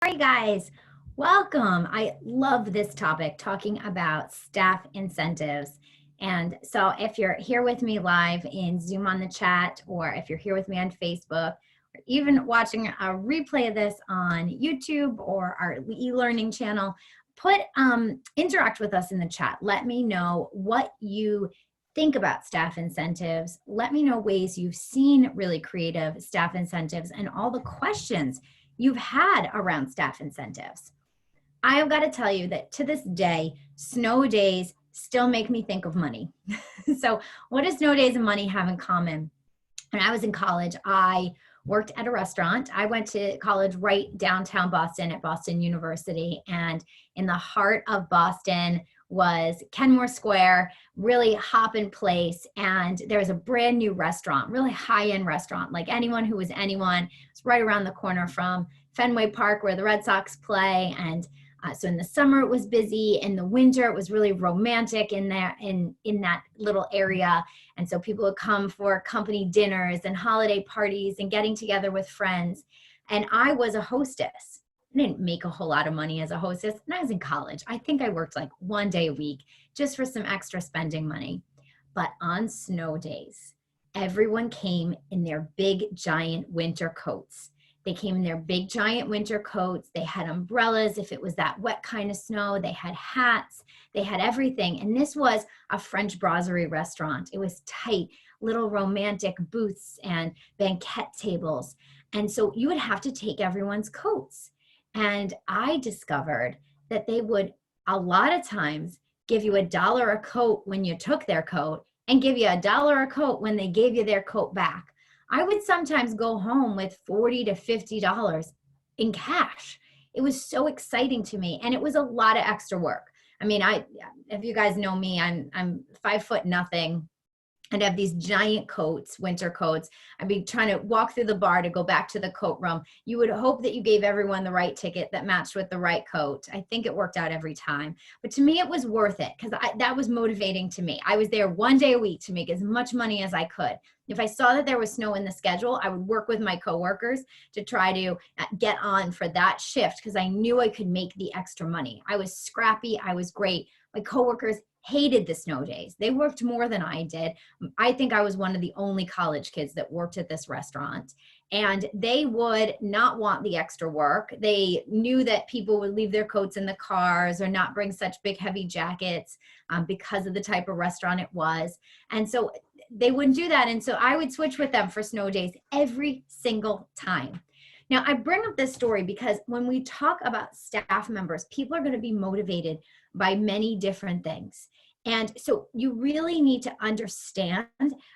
All right, guys, welcome. I love this topic, talking about staff incentives. And so if you're here with me live in Zoom on the chat, or if you're here with me on Facebook, or even watching a replay of this on YouTube or our e-learning channel, interact with us in the chat. Let me know what you think about staff incentives. Let me know ways you've seen really creative staff incentives and all the questions you've had around staff incentives. I have got to tell you that to this day, snow days still make me think of money. So what do snow days and money have in common? When I was in college, I worked at a restaurant. I went to college right downtown Boston at Boston University, and in the heart of Boston was Kenmore Square, really hoppin' place, and there was a brand new restaurant, really high-end restaurant, like Anyone Who Was Anyone. It's right around the corner from Fenway Park where the Red Sox play, and so in the summer it was busy. In the winter it was really romantic in there in that little area, and so people would come for company dinners and holiday parties and getting together with friends. And I was a hostess. I didn't make a whole lot of money as a hostess, and I was in college. I think I worked like one day a week just for some extra spending money. But on snow days, everyone came in their big giant winter coats. They came in their big giant winter coats. They had umbrellas if it was that wet kind of snow. They had hats. They had everything. And this was a French brasserie restaurant. It was tight, little romantic booths and banquet tables. And so you would have to take everyone's coats. And I discovered that they would a lot of times give you $1 a coat when you took their coat and give you $1 a coat when they gave you their coat back. I would sometimes go home with $40 to $50 in cash. It was so exciting to me, and it was a lot of extra work. I mean, if you guys know me, I'm 5'0". I'd have these giant coats, winter coats. I'd be trying to walk through the bar to go back to the coat room. You would hope that you gave everyone the right ticket that matched with the right coat. I think it worked out every time. But to me, it was worth it because that was motivating to me. I was there one day a week to make as much money as I could. If I saw that there was snow in the schedule, I would work with my coworkers to try to get on for that shift because I knew I could make the extra money. I was scrappy. I was great. My coworkers hated the snow days. They worked more than I did. I think I was one of the only college kids that worked at this restaurant, and they would not want the extra work. They knew that people would leave their coats in the cars or not bring such big heavy jackets because of the type of restaurant it was. And so they wouldn't do that. And so I would switch with them for snow days every single time. Now, I bring up this story because when we talk about staff members, people are going to be motivated by many different things. And so you really need to understand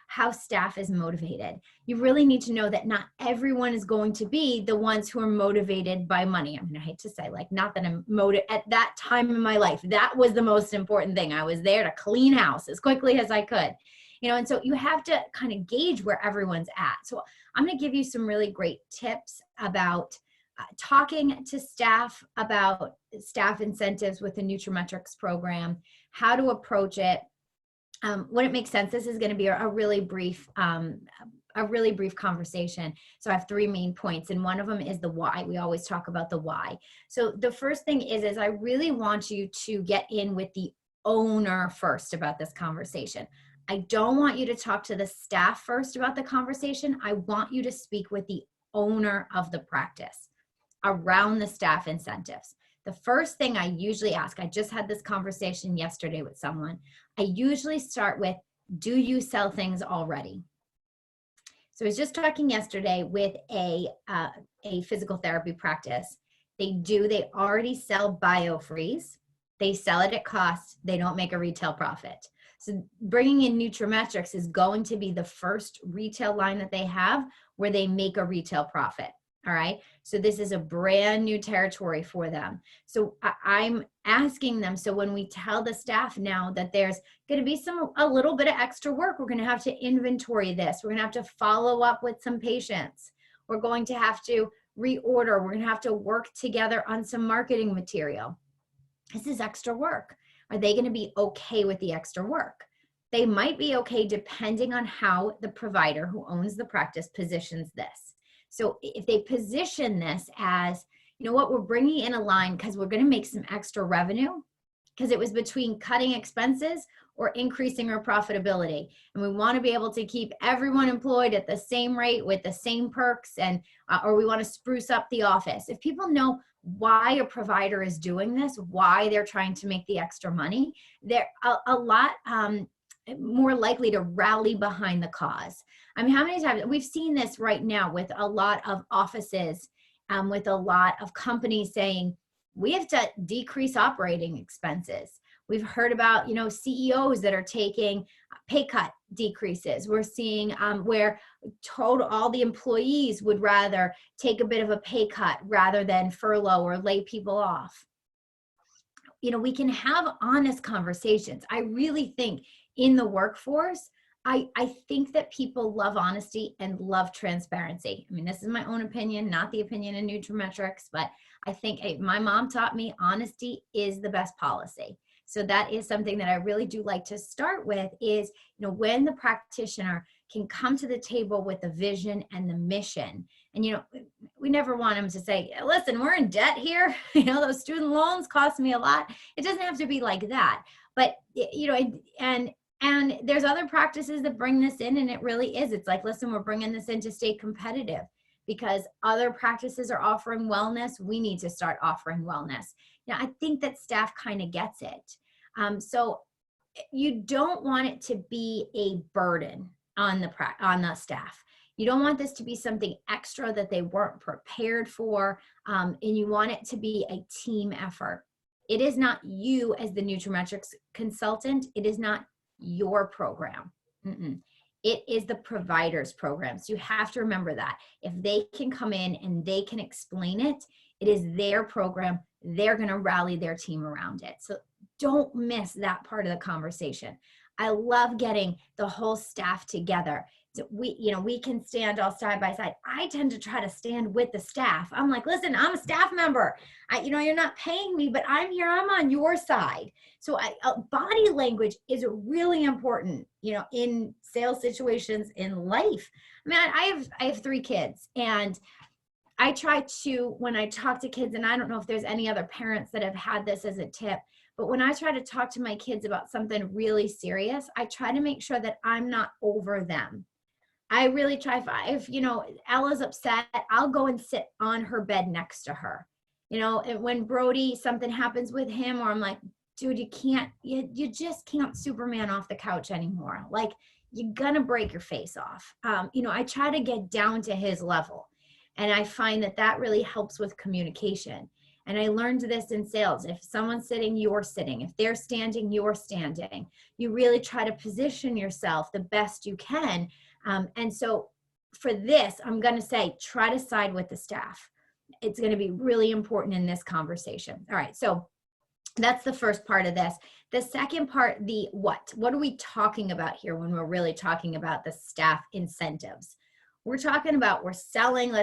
how staff is motivated. You really need to know that not everyone is going to be the ones who are motivated by money. I mean, I hate to say, like, not that I'm motivated at that time in my life. That was the most important thing. I was there to clean house as quickly as I could. And so you have to kind of gauge where everyone's at. So I'm going to give you some really great tips about talking to staff about staff incentives with the nutraMetrix program, how to approach it, when it makes sense. This is going to be a really brief conversation. So I have 3 main points, and one of them is the why. We always talk about the why. So the first thing is I really want you to get in with the owner first about this conversation. I don't want you to talk to the staff first about the conversation. I want you to speak with the owner of the practice around the staff incentives. The first thing I usually ask, I just had this conversation yesterday with someone. I usually start with, do you sell things already? So I was just talking yesterday with a physical therapy practice. They already buy BioFreeze. They sell it at cost. They don't make a retail profit. So bringing in nutraMetrix is going to be the first retail line that they have where they make a retail profit. All right. So this is a brand new territory for them. So I'm asking them. So when we tell the staff now that there's going to be a little bit of extra work, we're going to have to inventory this. We're going to have to follow up with some patients. We're going to have to reorder. We're going to have to work together on some marketing material. This is extra work. Are they going to be okay with the extra work? They might be okay depending on how the provider who owns the practice positions this. So if they position this as, you know what, we're bringing in a line because we're going to make some extra revenue, because it was between cutting expenses or increasing our profitability. And we want to be able to keep everyone employed at the same rate with the same perks, and or we want to spruce up the office. If people know why a provider is doing this, why they're trying to make the extra money, they're a lot more likely to rally behind the cause. I mean, how many times we've seen this right now with a lot of offices, with a lot of companies saying, we have to decrease operating expenses. We've heard about, you know, CEOs that are taking pay cut decreases. We're seeing where all the employees would rather take a bit of a pay cut rather than furlough or lay people off. You know, we can have honest conversations. I really think in the workforce, I think that people love honesty and love transparency. I mean, this is my own opinion, not the opinion of nutraMetrix, but I think my mom taught me honesty is the best policy. So that is something that I really do like to start with is, you know, when the practitioner can come to the table with the vision and the mission. And, you know, we never want them to say, listen, we're in debt here. You know, those student loans cost me a lot. It doesn't have to be like that. But, you know, and there's other practices that bring this in, and it really is. It's like, listen, we're bringing this in to stay competitive because other practices are offering wellness. We need to start offering wellness. Now, I think that staff kind of gets it. So you don't want it to be a burden on the staff. You don't want this to be something extra that they weren't prepared for, and you want it to be a team effort. It is not you as the nutraMetrix consultant. It is not your program. It is the provider's program. So you have to remember that. If they can come in and they can explain it, it is their program. They're going to rally their team around it. So don't miss that part of the conversation. I love getting the whole staff together. So we can stand all side by side. I tend to try to stand with the staff. I'm like, listen, I'm a staff member. You're not paying me, but I'm here. I'm on your side. So body language is really important, you know, in sales situations, in life. I mean, I have 3 kids, and I try to, when I talk to kids, and I don't know if there's any other parents that have had this as a tip, but when I try to talk to my kids about something really serious, I try to make sure that I'm not over them. I really try, if you know, Ella's upset, I'll go and sit on her bed next to her. You know, and when Brody, something happens with him, or I'm like, dude, you just can't Superman off the couch anymore. Like, you're gonna break your face off. You know, I try to get down to his level. And I find that really helps with communication. And I learned this in sales. If someone's sitting, you're sitting. If they're standing, you're standing. You really try to position yourself the best you can. And so for this, I'm going to say, try to side with the staff. It's going to be really important in this conversation. All right. So that's the first part of this. The second part, the what. What are we talking about here when we're really talking about the staff incentives? We're talking about, we're selling,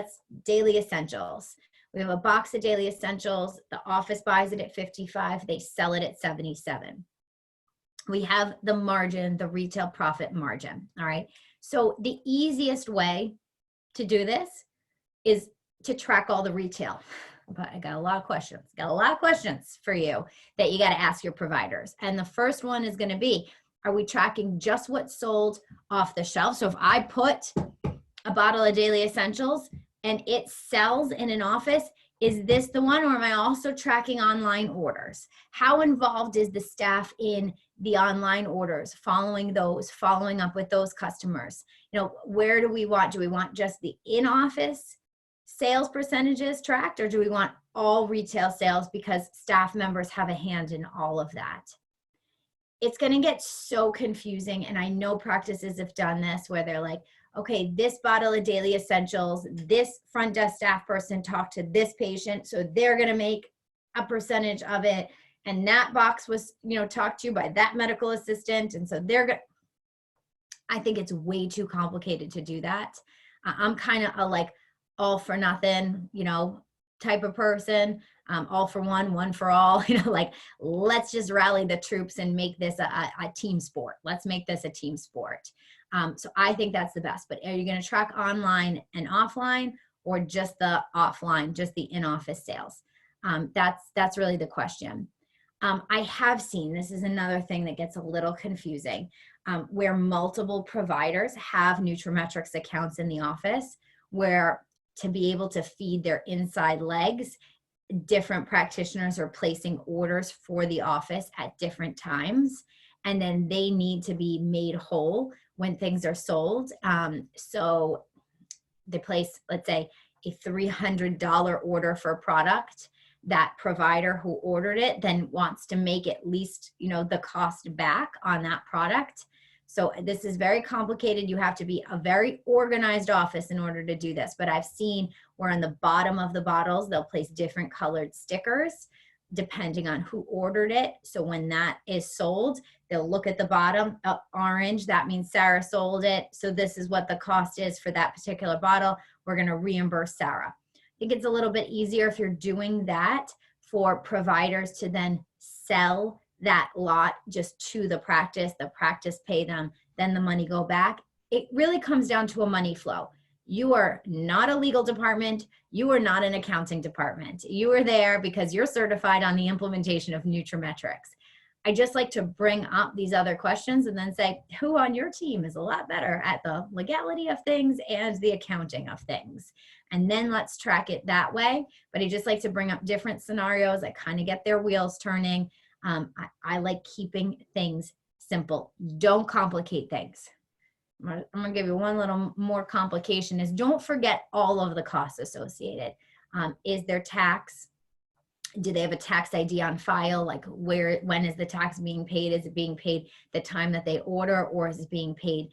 daily essentials. We have a box of daily essentials. The office buys it at 55. They sell it at 77. We have the margin, the retail profit margin. All right. So the easiest way to do this is to track all the retail. But I got a lot of questions for you that you got to ask your providers. And the first one is going to be, are we tracking just what's sold off the shelf? So if I put a bottle of daily essentials and it sells in an office, is this the one, or am I also tracking online orders? How involved is the staff in the online orders, following up with those customers? You know, where do we want just the in-office sales percentages tracked, or do we want all retail sales because staff members have a hand in all of that? It's going to get so confusing, and I know practices have done this where they're like, okay, this bottle of daily essentials, this front desk staff person talked to this patient, so they're going to make a percentage of it, and that box was, you know, talked to by that medical assistant, and so they're going to, I think it's way too complicated to do that. I'm kind of a like all for nothing, you know, type of person. All for one for all, you know, like, let's just rally the troops and make this a team sport. Let's make this a team sport. So I think that's the best. But are you going to track online and offline, or just the offline, just the in-office sales? That's really the question. I have seen, this is another thing that gets a little confusing, where multiple providers have nutraMetrix accounts in the office, where to be able to feed their inside legs, different practitioners are placing orders for the office at different times, and then they need to be made whole when things are sold. So they place, let's say, a $300 order for a product. That provider who ordered it then wants to make at least, the cost back on that product. So this is very complicated. You have to be a very organized office in order to do this. But I've seen where on the bottom of the bottles, they'll place different colored stickers depending on who ordered it. So when that is sold, they'll look at the bottom, orange, that means Sarah sold it. So this is what the cost is for that particular bottle. We're going to reimburse Sarah. I think it's a little bit easier if you're doing that for providers to then sell that lot just to the practice pay them, then the money go back. It really comes down to a money flow. You are not a legal department. You are not an accounting department. You are there because you're certified on the implementation of nutraMetrix. I just like to bring up these other questions and then say, who on your team is a lot better at the legality of things and the accounting of things? And then let's track it that way. But I just like to bring up different scenarios that kind of get their wheels turning. I like keeping things simple. Don't complicate things. I'm going to give you one little more complication is don't forget all of the costs associated. Is there tax? Do they have a tax ID on file? Like when is the tax being paid? Is it being paid the time that they order, or is it being paid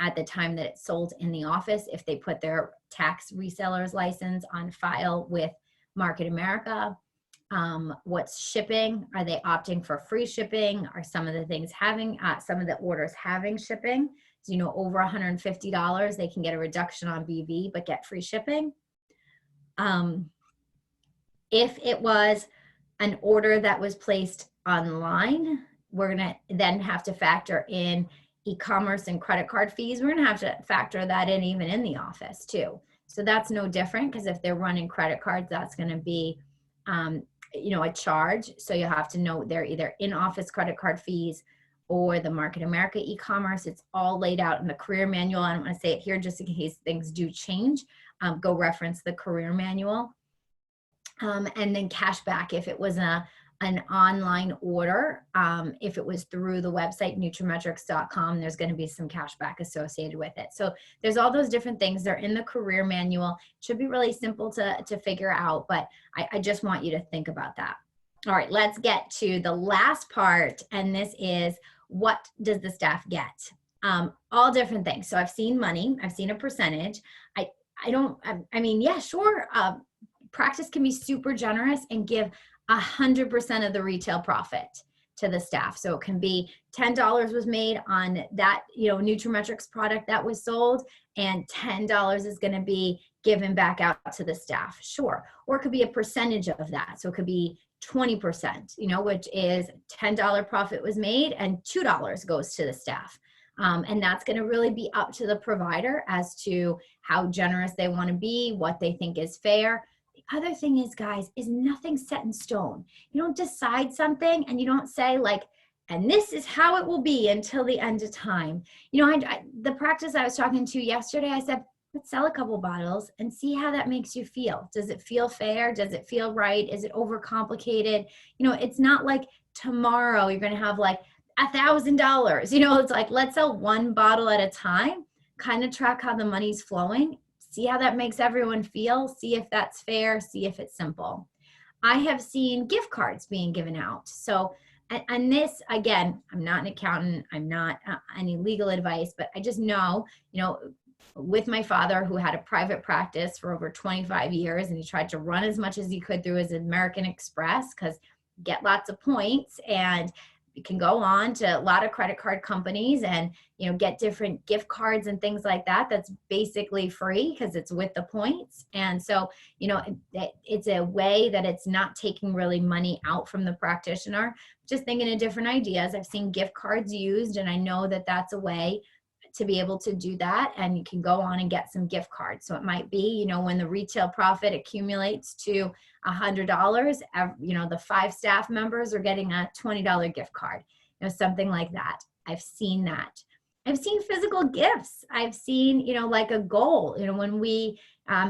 at the time that it's sold in the office? If they put their tax reseller's license on file with Market America, what's shipping? Are they opting for free shipping? Are some of the things having, some of the orders having shipping? So, over $150, they can get a reduction on BV, but get free shipping. If it was an order that was placed online, we're gonna then have to factor in e-commerce and credit card fees. We're gonna have to factor that in even in the office too. So that's no different, because if they're running credit cards, that's gonna be a charge. So you have to know they're either in-office credit card fees or the Market America e-commerce. It's all laid out in the career manual. I don't want to say it here just in case things do change. Go reference the career manual. And then cash back if it was an online order. If it was through the website nutrametrix.com, there's going to be some cash back associated with it. So there's all those different things. They're in the career manual. It should be really simple to figure out, but I just want you to think about that. All right, let's get to the last part, and this is, what does the staff get? All different things. So I've seen money, I've seen a percentage. I mean, yeah, sure. Practice can be super generous and give 100% of the retail profit to the staff. So it can be $10 was made on that, nutraMetrix product that was sold, and $10 is going to be given back out to the staff. Sure. Or it could be a percentage of that. So it could be 20%, which is $10 profit was made and $2 goes to the staff. And that's going to really be up to the provider as to how generous they want to be, what they think is fair. The other thing is, guys, is nothing set in stone. You don't decide something and you don't say and this is how it will be until the end of time. The practice I was talking to yesterday, I said, let's sell a couple bottles and see how that makes you feel. Does it feel fair? Does it feel right? Is it overcomplicated? It's not like tomorrow you're going to have $1,000. It's like, let's sell one bottle at a time, kind of track how the money's flowing, see how that makes everyone feel, see if that's fair, see if it's simple. I have seen gift cards being given out. So, and this, again, I'm not an accountant, I'm not any legal advice, but I just know, with my father, who had a private practice for over 25 years, and he tried to run as much as he could through his American Express, because get lots of points, and you can go on to a lot of credit card companies and, get different gift cards and things like that. That's basically free because it's with the points. And so, it's a way that it's not taking really money out from the practitioner. Just thinking of different ideas. I've seen gift cards used, and I know that that's a way to be able to do that, and you can go on and get some gift cards. So it might be, you know, when the retail profit accumulates to $100, you know, the 5 staff members are getting a $20 gift card, you know, something like that. I've seen that. I've seen physical gifts. I've seen, you know, like a goal, you know, when we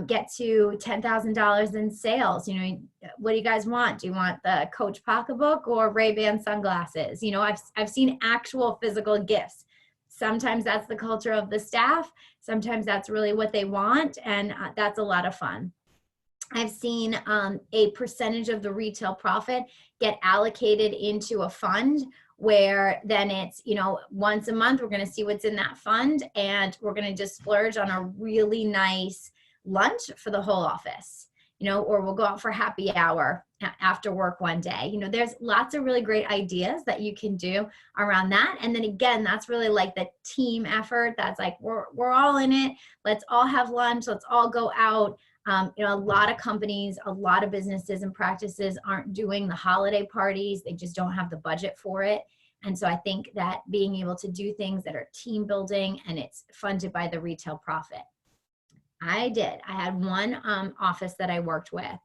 get to $10,000 in sales, you know, what do you guys want? Do you want the Coach pocketbook or Ray-Ban sunglasses? You know, I've seen actual physical gifts. Sometimes that's the culture of the staff. Sometimes that's really what they want. And that's a lot of fun. I've seen a percentage of the retail profit get allocated into a fund where then it's, you know, once a month, we're going to see what's in that fund, and we're going to just splurge on a really nice lunch for the whole office, you know, or we'll go out for happy hour after work one day. You know, there's lots of really great ideas that you can do around that. And then again, that's really like the team effort. That's like, we're all in it. Let's all have lunch. Let's all go out. You know, a lot of companies, a lot of businesses and practices aren't doing the holiday parties. They just don't have the budget for it. And so I think that being able to do things that are team building and it's funded by the retail profit. I had one office that I worked with,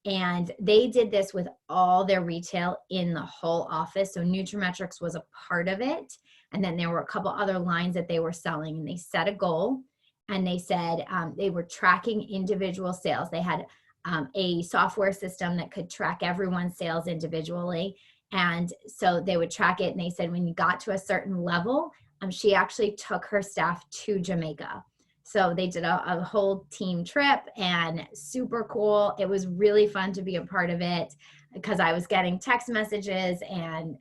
and they did this with all their retail in the whole office. So nutraMetrix was a part of it. And then there were a couple other lines that they were selling, and they set a goal. And they said they were tracking individual sales. They had a software system that could track everyone's sales individually. And so they would track it. And they said when you got to a certain level, she actually took her staff to Jamaica. So they did a whole team trip, and super cool. It was really fun to be a part of it because I was getting text messages and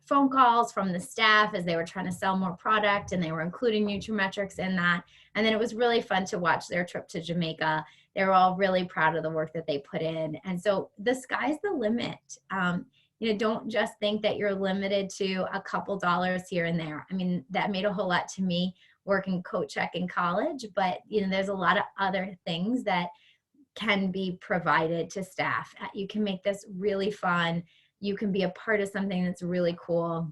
phone calls from the staff as they were trying to sell more product, and they were including nutraMetrix in that. And then it was really fun to watch their trip to Jamaica. They were all really proud of the work that they put in. And so the sky's the limit. You know, don't just think that you're limited to a couple dollars here and there. I mean, that made a whole lot to me working coach check in college, but you know, there's a lot of other things that can be provided to staff. You can make this really fun. You can be a part of something that's really cool.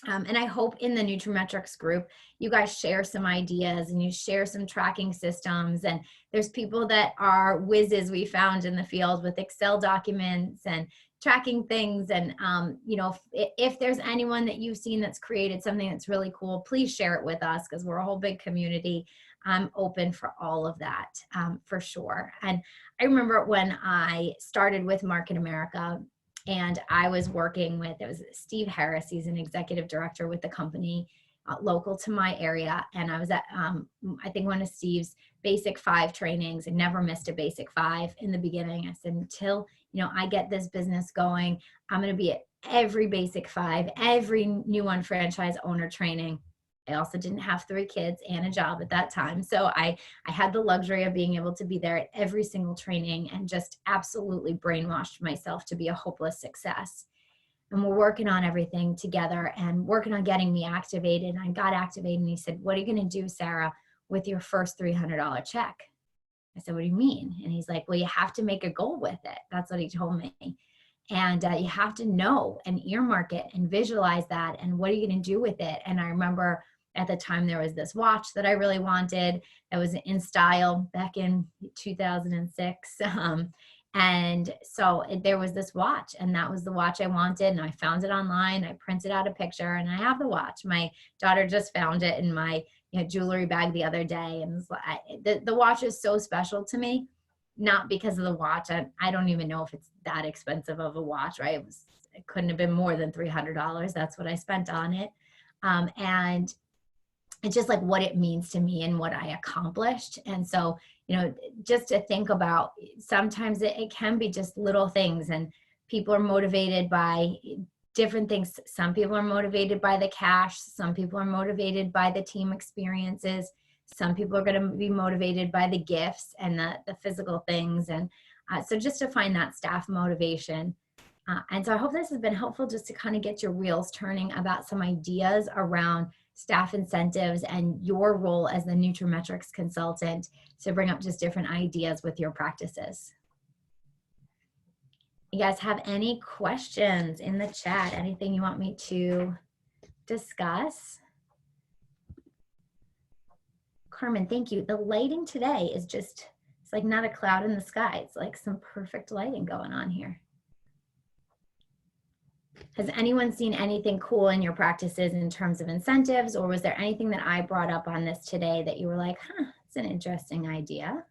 And I hope in the nutraMetrix group, you guys share some ideas and you share some tracking systems. And there's people that are whizzes we found in the field with Excel documents and tracking things. And, you know, if there's anyone that you've seen that's created something that's really cool, please share it with us because we're a whole big community. I'm open for all of that for sure. And I remember when I started with Market America, and I was working with, it was Steve Harris. He's an executive director with the company local to my area. And I was at, I think, one of Steve's basic 5 trainings, and never missed a basic 5 in the beginning. I said, until, you know, I get this business going, I'm going to be at every basic 5, every new one franchise owner training. I also didn't have 3 kids and a job at that time. So I had the luxury of being able to be there at every single training and just absolutely brainwashed myself to be a hopeless success. And we're working on everything together and working on getting me activated. And I got activated, and he said, what are you going to do, Sarah, with your first $300 check? I said, what do you mean? And he's like, well, you have to make a goal with it. That's what he told me. And you have to know and earmark it and visualize that. And what are you going to do with it? And I remember at the time there was this watch that I really wanted that was in style back in 2006. And so there was this watch, and that was the watch I wanted. And I found it online. I printed out a picture, and I have the watch. My daughter just found it in my jewelry bag the other day. And the watch is so special to me, not because of the watch. I don't even know if it's that expensive of a watch, right? It couldn't have been more than $300. That's what I spent on it. And it's just like what it means to me and what I accomplished. And so, you know, just to think about, sometimes it can be just little things, and people are motivated by different things. Some people are motivated by the cash. Some people are motivated by the team experiences. Some people are going to be motivated by the gifts and the physical things. And so just to find that staff motivation. And so I hope this has been helpful just to kind of get your wheels turning about some ideas around staff incentives and your role as the nutraMetrix consultant to bring up just different ideas with your practices. You guys have any questions in the chat? Anything you want me to discuss? Carmen, thank you. The lighting today is just, it's like not a cloud in the sky. It's like some perfect lighting going on here. Has anyone seen anything cool in your practices in terms of incentives, or was there anything that I brought up on this today that you were like, huh, it's an interesting idea?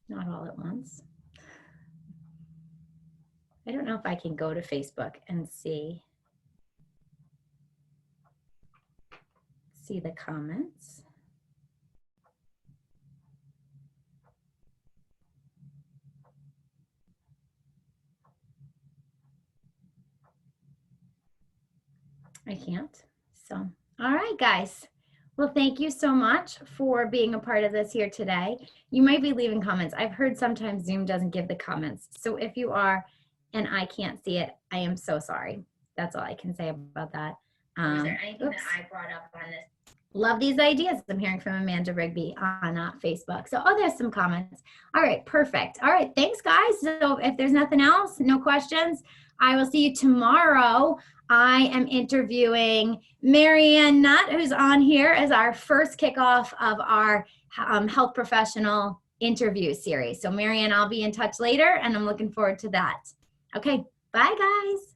Not all at once. I don't know if I can go to Facebook and see the comments. I can't. So, all right, guys. Well, thank you so much for being a part of this here today. You might be leaving comments. I've heard sometimes Zoom doesn't give the comments. So if you are and I can't see it, I am so sorry. That's all I can say about that. Is there anything that I brought up on this? Love these ideas I'm hearing from Amanda Rigby on Facebook. So, oh, there's some comments. All right, perfect. All right, thanks, guys. So if there's nothing else, no questions, I will see you tomorrow. I am interviewing Marianne Nutt, who's on here as our first kickoff of our health professional interview series. So Marianne, I'll be in touch later, and I'm looking forward to that. Okay, bye, guys.